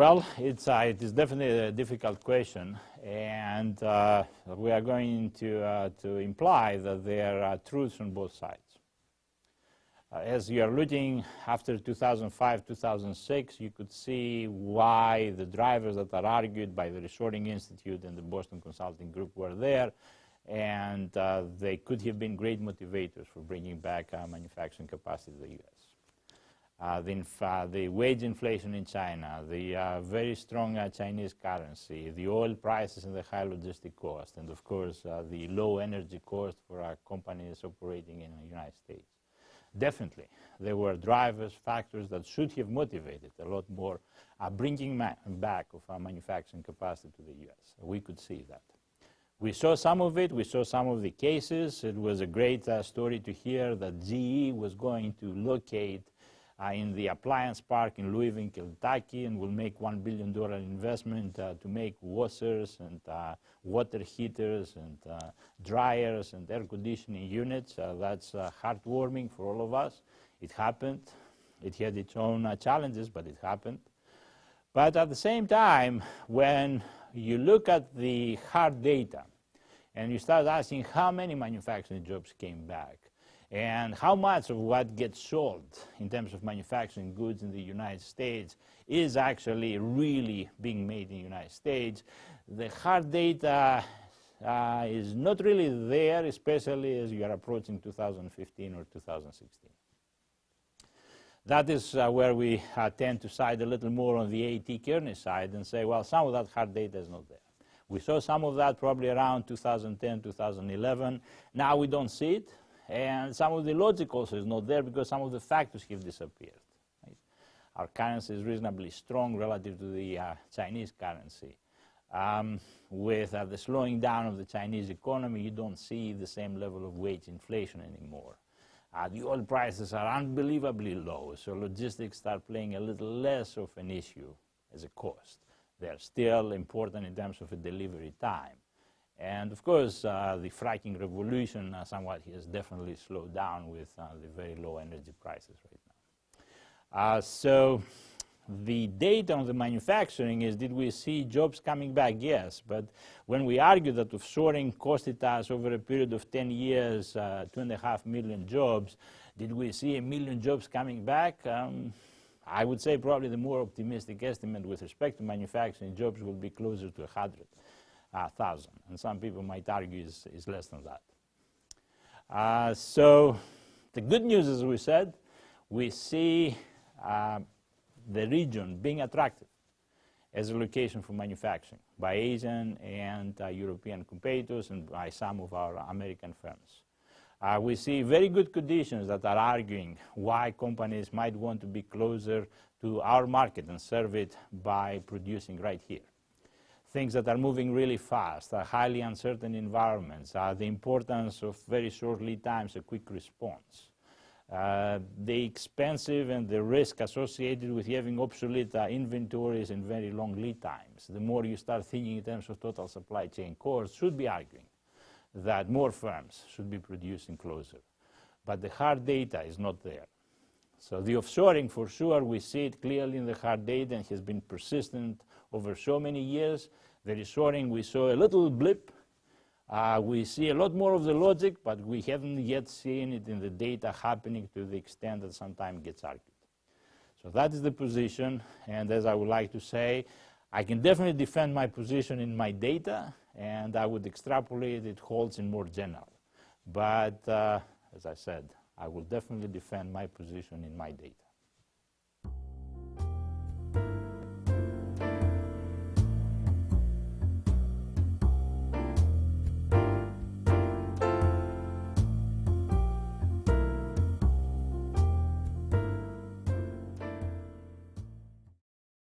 Well, it is definitely a difficult question, and we are going to imply that there are truths on both sides. As you are looking after 2005, 2006, you could see why the drivers that are argued by the Reshoring Institute and the Boston Consulting Group were there, and they could have been great motivators for bringing back manufacturing capacity to the U.S. The wage inflation in China, the very strong Chinese currency, the oil prices and the high logistic cost, and of course the low energy cost for our companies operating in the United States. Definitely, there were drivers, factors that should have motivated a lot more bringing back of our manufacturing capacity to the U.S. We could see that. We saw some of it. We saw some of the cases. It was a great story to hear that GE was going to locate in the appliance park in Louisville, Kentucky, and will make $1 billion investment to make washers and water heaters and dryers and air conditioning units. That's heartwarming for all of us. It happened. It had its own challenges, but it happened. But at the same time, when you look at the hard data and you start asking how many manufacturing jobs came back, and how much of what gets sold in terms of manufacturing goods in the United States is actually really being made in the United States, the hard data is not really there, especially as you are approaching 2015 or 2016. That is where we tend to side a little more on the A.T. Kearney side and say, well, some of that hard data is not there. We saw some of that probably around 2010, 2011. Now we don't see it. And some of the logic also is not there because some of the factors have disappeared. Right? Our currency is reasonably strong relative to the Chinese currency. With the slowing down of the Chinese economy, you don't see the same level of wage inflation anymore. The oil prices are unbelievably low, so logistics start playing a little less of an issue as a cost. They're still important in terms of a delivery time. And of course, the fracking revolution somewhat has definitely slowed down with the very low energy prices right now. So the data on the manufacturing is, did we see jobs coming back? Yes, but when we argue that offshoring costed us over a period of 10 years 2.5 million jobs, did we see 1 million jobs coming back? I would say probably the more optimistic estimate with respect to manufacturing jobs will be closer to 100,000, and some people might argue is less than that. So the good news, as we said, we see the region being attractive as a location for manufacturing by Asian and European competitors and by some of our American firms. We see very good conditions that are arguing why companies might want to be closer to our market and serve it by producing right here. Things that are moving really fast, highly uncertain environments, the importance of very short lead times, a quick response. The expensive and the risk associated with having obsolete inventories and very long lead times. The more you start thinking in terms of total supply chain costs, should be arguing that more firms should be producing closer. But the hard data is not there. So the offshoring, for sure, we see it clearly in the hard data and has been persistent over so many years. The reshoring, we saw a little blip. We see a lot more of the logic, but we haven't yet seen it in the data happening to the extent that sometimes gets argued. So that is the position, and as I would like to say, I can definitely defend my position in my data, and I would extrapolate it holds in more general. But as I said, I will definitely defend my position in my data.